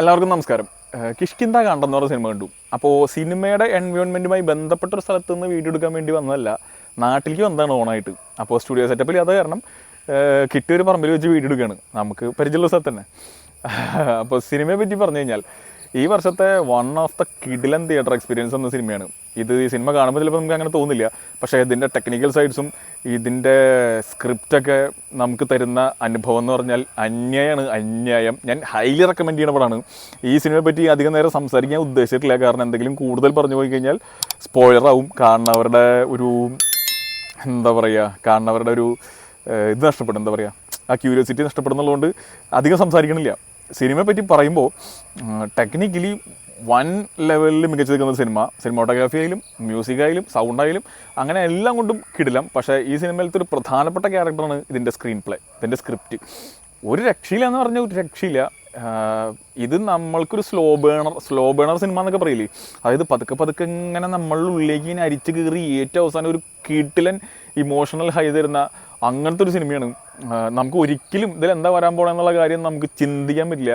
എല്ലാവർക്കും നമസ്കാരം. കിഷ്കിന്ത കാണ്ടെന്ന് പറഞ്ഞ സിനിമ കണ്ടു. അപ്പോൾ സിനിമയുടെ എൻവയോൺമെൻറ്റുമായി ബന്ധപ്പെട്ടൊരു സ്ഥലത്ത് നിന്ന് വീഡിയോ എടുക്കാൻ വേണ്ടി വന്നതല്ല, നാട്ടിലേക്ക് വന്നതാണ് ഓണായിട്ട്. അപ്പോൾ സ്റ്റുഡിയോ സെറ്റപ്പിൽ അത് കാരണം കിട്ടിയൊരു പറമ്പിൽ വെച്ച് വീഡിയോ എടുക്കുകയാണ്. നമുക്ക് പരിചയമുള്ള സ്ഥലത്ത് തന്നെ. അപ്പോൾ സിനിമയെ പറ്റി പറഞ്ഞു കഴിഞ്ഞാൽ ഈ വർഷത്തെ വൺ ഓഫ് ദ കിഡിലൻ തിയേറ്റർ എക്സ്പീരിയൻസ് എന്ന സിനിമയാണ് ഇത്. ഈ സിനിമ കാണുമ്പോൾ ചിലപ്പോൾ നമുക്ക് അങ്ങനെ തോന്നില്ല, പക്ഷേ ഇതിൻ്റെ ടെക്നിക്കൽ സൈഡ്സും ഇതിൻ്റെ സ്ക്രിപ്റ്റൊക്കെ നമുക്ക് തരുന്ന അനുഭവം എന്ന് പറഞ്ഞാൽ അന്യായം. ഞാൻ ഹൈലി റെക്കമെൻഡ് ചെയ്യുന്ന പടമാണ്. ഈ സിനിമയെ പറ്റി അധികം നേരം സംസാരിക്കാൻ ഉദ്ദേശിച്ചിട്ടില്ല, കാരണം എന്തെങ്കിലും കൂടുതൽ പറഞ്ഞു പോയി കഴിഞ്ഞാൽ സ്പോയിലറാവും. കാണുന്നവരുടെ ഒരു ഇത് നഷ്ടപ്പെടും, ആ ക്യൂരിയോസിറ്റി നഷ്ടപ്പെടുന്നുള്ളതുകൊണ്ട് അധികം സംസാരിക്കണില്ല. സിനിമയെ പറ്റി പറയുമ്പോൾ ടെക്നിക്കലി വൺ ലെവലിൽ മികച്ചു നിൽക്കുന്ന സിനിമാട്ടോഗ്രാഫി ആയാലും മ്യൂസിക് സൗണ്ടായാലും അങ്ങനെ എല്ലാം കൊണ്ടും കിടിലം. പക്ഷേ ഈ സിനിമയിലത്തെ ഒരു പ്രധാനപ്പെട്ട ക്യാരക്ടറാണ് ഇതിൻ്റെ സ്ക്രീൻ പ്ലേ, ഇതിൻ്റെ സ്ക്രിപ്റ്റ്. ഒരു രക്ഷയില്ല എന്ന് പറഞ്ഞാൽ ഒരു രക്ഷയില്ല. ഇത് നമ്മൾക്കൊരു സ്ലോ ബേണർ സിനിമ എന്നൊക്കെ പറയില്ലേ, അതായത് പതുക്കെ ഇങ്ങനെ നമ്മളുടെ ഉള്ളിലേക്ക് ഇങ്ങനെ അരിച്ച് കയറി ഏറ്റവും അവസാനം ഒരു കിടിലൻ ഇമോഷണൽ ഹൈ തരുന്ന അങ്ങനത്തെ ഒരു സിനിമയാണ്. നമുക്ക് ഒരിക്കലും ഇതിലെന്താ വരാൻ പോകണമെന്നുള്ള കാര്യം നമുക്ക് ചിന്തിക്കാൻ പറ്റില്ല.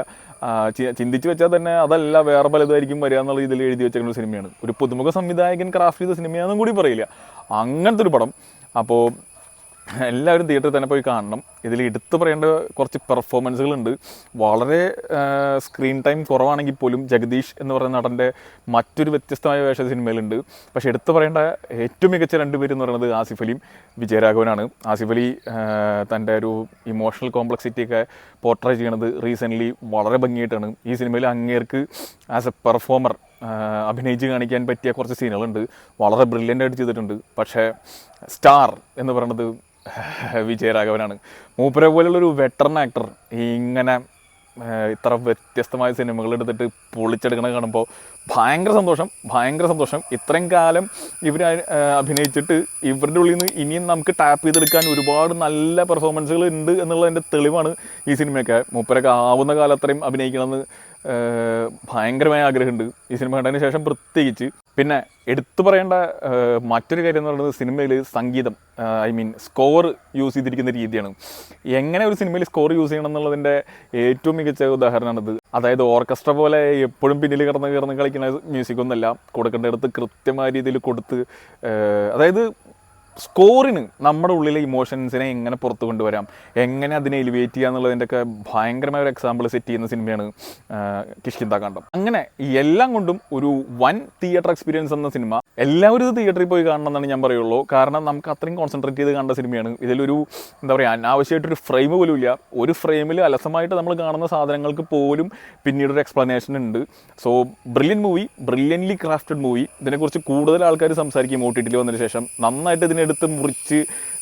ചിന്തിച്ച് വെച്ചാൽ തന്നെ അതല്ല വേറെ പലതായിരിക്കും വരിക എന്നുള്ള ഇതിൽ എഴുതി വെച്ചിരിക്കുന്ന ഒരു സിനിമയാണ്. ഒരു പുതുമുഖ സംവിധായകൻ ക്രാഫ്റ്റ് ചെയ്ത സിനിമയാണെന്നും കൂടി പറയില്ല, അങ്ങനത്തെ ഒരു പടം. അപ്പോൾ എല്ലാവരും തിയേറ്ററിൽ തന്നെ പോയി കാണണം. ഇതിൽ എടുത്തു പറയേണ്ട കുറച്ച് പെർഫോമൻസുകളുണ്ട്. വളരെ സ്ക്രീൻ ടൈം കുറവാണെങ്കിൽ പോലും ജഗദീഷ് എന്ന് പറയുന്ന നടൻ്റെ മറ്റൊരു വ്യത്യസ്തമായ വേഷ സിനിമയിലുണ്ട്. പക്ഷേ എടുത്തു പറയേണ്ട ഏറ്റവും മികച്ച രണ്ടുപേര് എന്ന് പറയുന്നത് ആസിഫ് അലിയും വിജയരാഘവനാണ്. ആസിഫ് അലി തൻ്റെ ഒരു ഇമോഷണൽ കോംപ്ലക്സിറ്റിയൊക്കെ പോർട്രേ ചെയ്യണത് റീസെൻ്റ്ലി വളരെ ഭംഗിയായിട്ടാണ്. ഈ സിനിമയിൽ അങ്ങേർക്ക് ആസ് എ പെർഫോമർ അഭിനയിച്ച് കാണിക്കാൻ പറ്റിയ കുറച്ച് സീനുകളുണ്ട്, വളരെ ബ്രില്യൻ്റായിട്ട് ചെയ്തിട്ടുണ്ട്. പക്ഷേ സ്റ്റാർ എന്ന് പറയുന്നത് വിജയരാഘവനാണ്. മൂപ്പരെ പോലുള്ളൊരു വെറ്ററൻ ആക്ടർ ഇങ്ങനെ ഇത്ര വ്യത്യസ്തമായ സിനിമകൾ എടുത്തിട്ട് പൊളിച്ചെടുക്കണ കാണുമ്പോൾ ഭയങ്കര സന്തോഷം. ഇത്രയും കാലം ഇവർ അഭിനയിച്ചിട്ട് ഇവരുടെ ഉള്ളിൽ നിന്ന് ഇനിയും നമുക്ക് ടാപ്പ് ചെയ്തെടുക്കാൻ ഒരുപാട് നല്ല പെർഫോമൻസുകൾ ഉണ്ട് എന്നുള്ളതിൻ്റെ തെളിവാണ് ഈ സിനിമയൊക്കെ. മൂപ്പരൊക്കെ ആവുന്ന കാലം അത്രയും അഭിനയിക്കണമെന്ന് ഭയങ്കരമായ ആഗ്രഹമുണ്ട് ഈ സിനിമ കണ്ടതിന് ശേഷം പ്രത്യേകിച്ച്. പിന്നെ എടുത്തു പറയേണ്ട മറ്റൊരു കാര്യം എന്ന് പറയുന്നത് സിനിമയിൽ സംഗീതം, സ്കോർ യൂസ് ചെയ്തിരിക്കുന്ന രീതിയാണ്. എങ്ങനെ ഒരു സിനിമയിൽ സ്കോർ യൂസ് ചെയ്യണം എന്നുള്ളതിൻ്റെ ഏറ്റവും മികച്ച ഉദാഹരണമാണിത്. അതായത് ഓർക്കസ്ട്ര പോലെ എപ്പോഴും പിന്നിൽ കിടന്ന് കളിക്കുന്ന മ്യൂസിക്കൊന്നുമല്ല, കൊടുക്കേണ്ടടുത്ത് കൃത്യമായ രീതിയിൽ കൊടുത്ത്, അതായത് സ്കോറിന് നമ്മുടെ ഉള്ളിലെ ഇമോഷൻസിനെ എങ്ങനെ പുറത്തു കൊണ്ടുവരാം, എങ്ങനെ അതിനെ എലിവേറ്റ് ചെയ്യുക എന്നുള്ളതിൻ്റെയൊക്കെ ഭയങ്കരമായ ഒരു എക്സാമ്പിൾ സെറ്റ് ചെയ്യുന്ന സിനിമയാണ് കിഷ്കിന്ത കാണ്ഡം. അങ്ങനെ എല്ലാം കൊണ്ടും ഒരു വൻ തിയേറ്റർ എക്സ്പീരിയൻസ് എന്ന സിനിമ എല്ലാവരും ഇത് തിയേറ്ററിൽ പോയി കാണണം എന്നാണ് ഞാൻ പറയുള്ളൂ. കാരണം നമുക്ക് അത്രയും കോൺസെൻട്രേറ്റ് ചെയ്ത് കണ്ട സിനിമയാണ്. ഇതിലൊരു അനാവശ്യമായിട്ടൊരു ഫ്രെയിം പോലും ഇല്ല. ഒരു ഫ്രെയിമിൽ അലസമായിട്ട് നമ്മൾ കാണുന്ന സാധനങ്ങൾക്ക് പോലും പിന്നീടൊരു എക്സ്പ്ലനേഷൻ ഉണ്ട്. So brilliantly crafted movie. ഇതിനെക്കുറിച്ച് കൂടുതൽ ആൾക്കാർ സംസാരിക്കും OTT വന്നതിന് ശേഷം. നന്നായിട്ട് ഇതിനെടുത്ത് മുറിച്ച്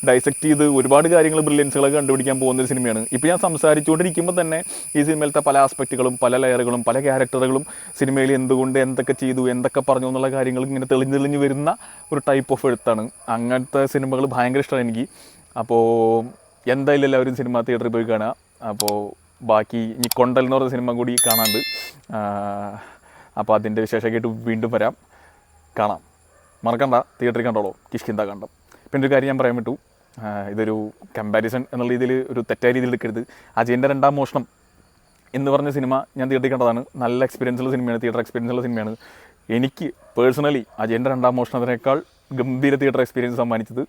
ഡൈസെക്റ്റ് ചെയ്ത് ഒരുപാട് കാര്യങ്ങൾ ബ്രില്യൻസുകളൊക്കെ കണ്ടുപിടിക്കാൻ പോകുന്നൊരു സിനിമയാണ്. ഇപ്പോൾ ഞാൻ സംസാരിച്ചുകൊണ്ടിരിക്കുമ്പോൾ തന്നെ ഈ സിനിമയിലത്തെ പല ആസ്പെക്റ്റുകളും പല ലെയറുകളും പല ക്യാരക്ടറുകളും സിനിമയിൽ എന്തുകൊണ്ട് എന്തൊക്കെ ചെയ്തു എന്തൊക്കെ പറഞ്ഞു എന്നുള്ള കാര്യങ്ങൾ ഇങ്ങനെ തെളിഞ്ഞ് വരുന്ന ഒരു ടൈപ്പ് ഓഫ് എഴുത്താണ്. അങ്ങനത്തെ സിനിമകൾ ഭയങ്കര ഇഷ്ടമാണ് എനിക്ക്. അപ്പോൾ എന്തായാലും എല്ലാവരും സിനിമ തിയേറ്ററിൽ പോയി കാണുക. അപ്പോൾ ബാക്കി ഇനി കൊണ്ടൽ എന്ന് പറഞ്ഞ സിനിമ കൂടി കാണാണ്ട്, അപ്പോൾ അതിൻ്റെ വിശേഷമായിട്ട് വീണ്ടും വരാം. കാണാം, മറക്കണ്ട, തിയേറ്ററിൽ കണ്ടോളൂ കിഷ്കിന്ത കാണ്ഡം. പിന്നെ ഒരു കാര്യം ഞാൻ പറയാൻ വിട്ടു, ഇതൊരു കമ്പാരിസൺ എന്നുള്ള രീതിയിൽ ഒരു തെറ്റായ രീതിയിൽ എടുക്കരുത്. അജയൻ്റെ രണ്ടാം മോഷണം എന്ന് പറഞ്ഞ സിനിമ ഞാൻ തിയേറ്ററിൽ കണ്ടതാണ്. നല്ല എക്സ്പീരിയൻസുള്ള സിനിമയാണ്, തിയേറ്റർ എക്സ്പീരിയൻസുള്ള സിനിമയാണ്. എനിക്ക് പേഴ്സണലി അജയൻ്റെ രണ്ടാം മോഷണത്തിനേക്കാൾ ഗംഭീര തിയേറ്റർ എക്സ്പീരിയൻസ് സമ്മാനിച്ചത്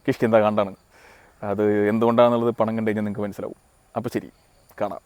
കിഷ്കിന്ത കാണ്ഡമാണ്. അത് എന്തുകൊണ്ടാണെന്നുള്ളത് പണം കണ്ടു കഴിഞ്ഞാൽ നിങ്ങൾക്ക് മനസ്സിലാവും. അപ്പോൾ ശരി, കാണാം.